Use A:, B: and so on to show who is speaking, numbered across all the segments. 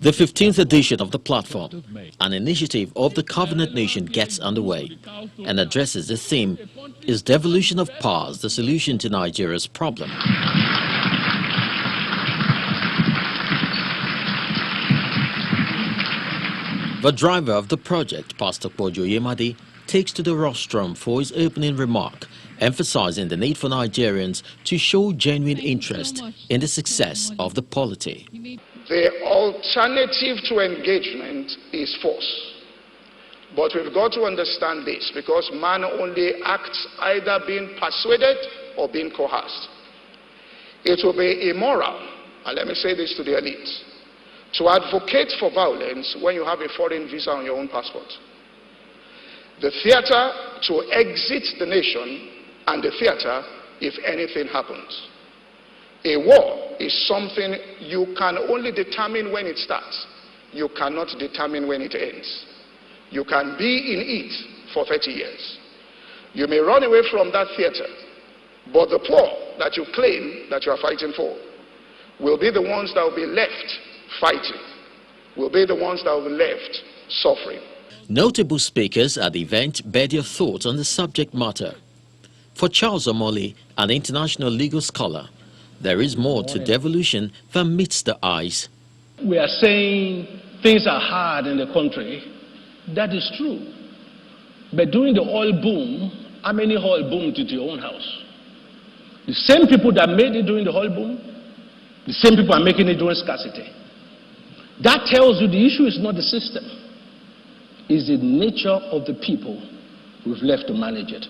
A: The 15th edition of the platform, an initiative of the Covenant Nation, gets underway and addresses the theme, "Is devolution of powers the solution to Nigeria's problem?" The driver of the project, Pastor Pojo Yemadi, takes to the rostrum for his opening remark, emphasizing the need for Nigerians to show genuine interest in the success of the polity.
B: The alternative to engagement is force. But we've got to understand this, because man only acts either being persuaded or being coerced. It will be immoral, and let me say this to the elite, to advocate for violence when you have a foreign visa on your own passport. The theater to exit the nation, and the theater if anything happens. A war is something you can only determine when it starts. You cannot determine when it ends. You can be in it for 30 years. You may run away from that theater, but the poor that you claim that you are fighting for will be the ones that will be left fighting, will be the ones that will be left suffering.
A: Notable speakers at the event bared their thoughts on the subject matter. For Charles Omole, an international legal scholar, there is more to devolution than meets the eyes.
C: We are saying things are hard in the country. That is true. But during the oil boom, how many oil boomed into your own house? The same people that made it during the oil boom, the same people are making it during scarcity. That tells you the issue is not the system. It's the nature of the people who've left to manage it.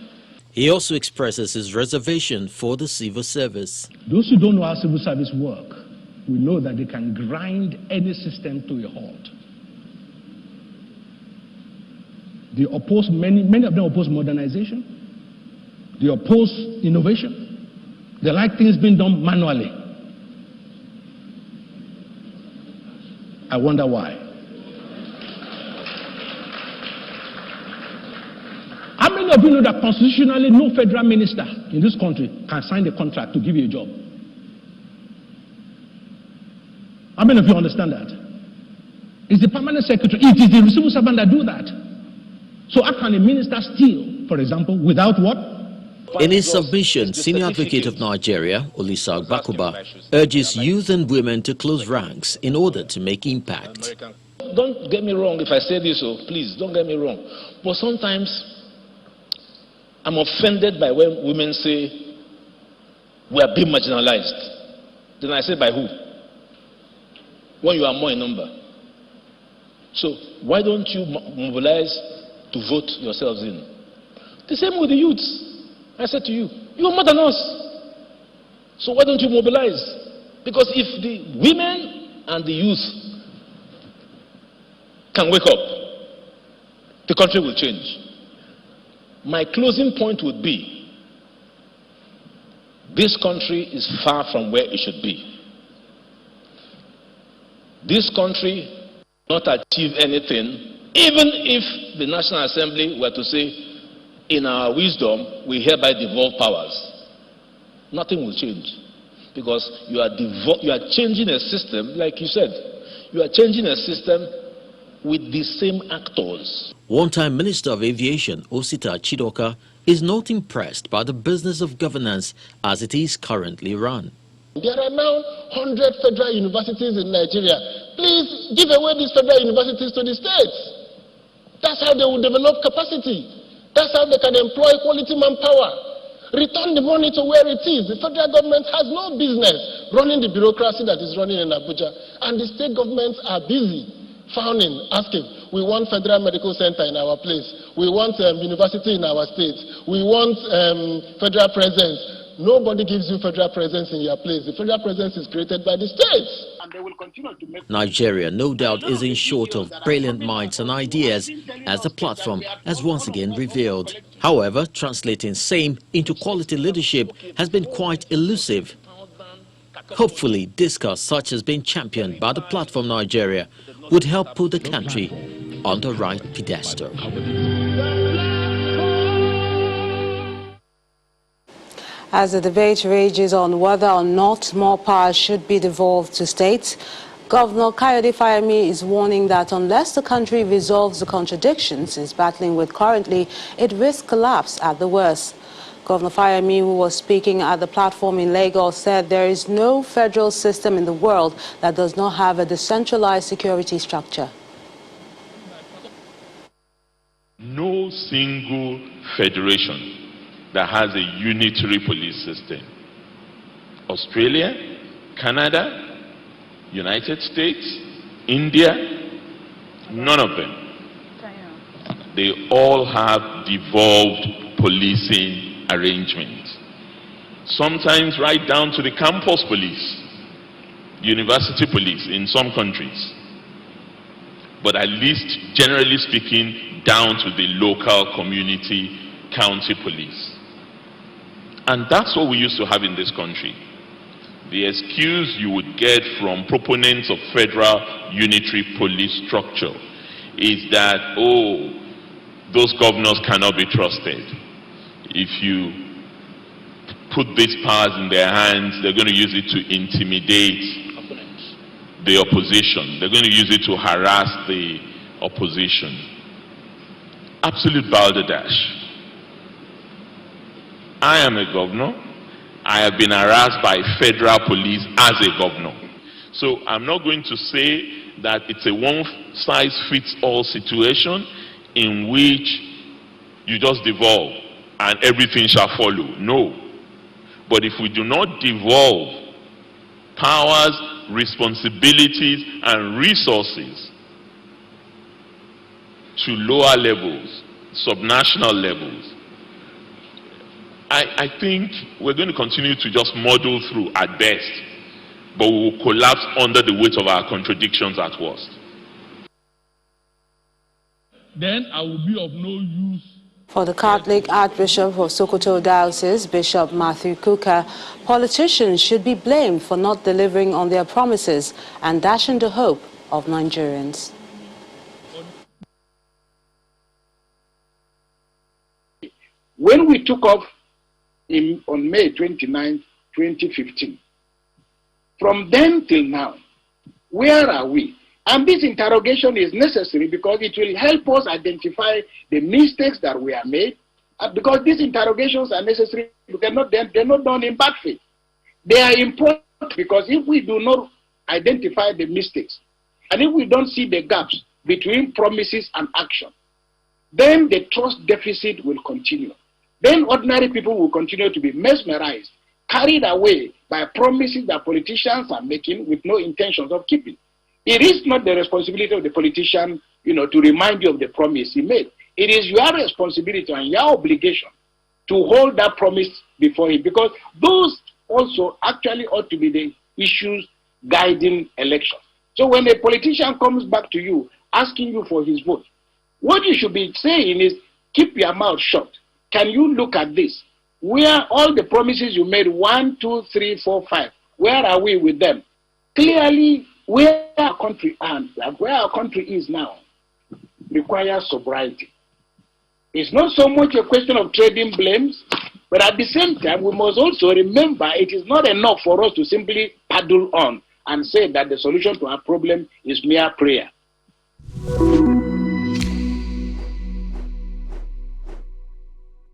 A: He also expresses his reservation for the civil service.
C: Those who don't know how civil service work, we know that they can grind any system to a halt. They oppose, many of them oppose modernization. They oppose innovation. They like things being done manually. I wonder why. How many of you know that constitutionally no federal minister in this country can sign a contract to give you a job? How many of you understand that? It's the permanent secretary, it is the civil servant that do that. So how can a minister steal, for example, without what?
A: In his submission, Senior Advocate of Nigeria, Olisa Bakuba, urges youth and women to close ranks in order to make impact.
C: Don't get me wrong if I say this, so please don't get me wrong. But sometimes I'm offended by when women say we are being marginalized. Then I say, by who? When you are more in number. So why don't you mobilize to vote yourselves in? The same with the youths. I said to you, you are more than us. So why don't you mobilize? Because if the women and the youth can wake up, the country will change. My closing point would be, this country is far from where it should be. This country will not achieve anything, even if the National Assembly were to say, in our wisdom, we hereby devolve powers. Nothing will change. Because you are changing a system, like you said, you are changing a system with the same actors.
A: One-time Minister of Aviation, Osita Chidoka, is not impressed by the business of governance as it is currently run.
D: There are now 100 federal universities in Nigeria. Please give away these federal universities to the states. That's how they will develop capacity. That's how they can employ quality manpower. Return the money to where it is. The federal government has no business running the bureaucracy that is running in Abuja. And the state governments are busy frowning, asking, we want federal medical center in our place. We want university in our state. We want federal presence. Nobody gives you federal presence in your place. The federal presence is created by the states. And they will continue to make...
A: Nigeria, no doubt, isn't short of brilliant minds and ideas, as the platform has once again revealed. However, translating same into quality leadership has been quite elusive. Hopefully, discourse such as being championed by the platform Nigeria would help put the country on the right pedestal.
E: As the debate rages on whether or not more power should be devolved to states, Governor Kayode Fayemi is warning that unless the country resolves the contradictions it's battling with currently, it risks collapse at the worst. Governor Fayemi, who was speaking at the platform in Lagos, said there is no federal system in the world that does not have a decentralized security structure.
F: No single federation that has a unitary police system. Australia, Canada, United States, India, none of them. They all have devolved policing arrangements. Sometimes right down to the campus police, university police in some countries. But at least, generally speaking, down to the local community county police. And that's what we used to have in this country. The excuse you would get from proponents of federal unitary police structure is that, oh, those governors cannot be trusted. If you put these powers in their hands, they're going to use it to intimidate the opposition. They're going to use it to harass the opposition. Absolute balderdash. I am a governor. I have been harassed by federal police as a governor. So I'm not going to say that it's a one-size-fits-all situation in which you just devolve and everything shall follow. No. But if we do not devolve powers, responsibilities, and resources to lower levels, subnational levels, I think we're going to continue to just muddle through at best, but we will collapse under the weight of our contradictions at worst.
C: Then I will be of no use.
E: For the Catholic Archbishop of Sokoto Diocese, Bishop Matthew Kuka, politicians should be blamed for not delivering on their promises and dashing the hope of Nigerians.
B: When we took off on May 29, 2015, from then till now, where are we? And this interrogation is necessary because it will help us identify the mistakes that we have made. Because these interrogations are necessary, they're not done in bad faith. They are important because if we do not identify the mistakes, and if we don't see the gaps between promises and action, then the trust deficit will continue. Then ordinary people will continue to be mesmerized, carried away by promises that politicians are making with no intentions of keeping. It is not the responsibility of the politician, to remind you of the promise he made. It is your responsibility and your obligation to hold that promise before him, because those also actually ought to be the issues guiding elections. So when a politician comes back to you asking you for his vote, what you should be saying is, keep your mouth shut. Can you look at this? Where all the promises you made, 1, 2, 3, 4, 5, where are we with them? Clearly, where our country is now requires sobriety. It's not so much a question of trading blames, but at the same time, we must also remember it is not enough for us to simply paddle on and say that the solution to our problem is mere prayer.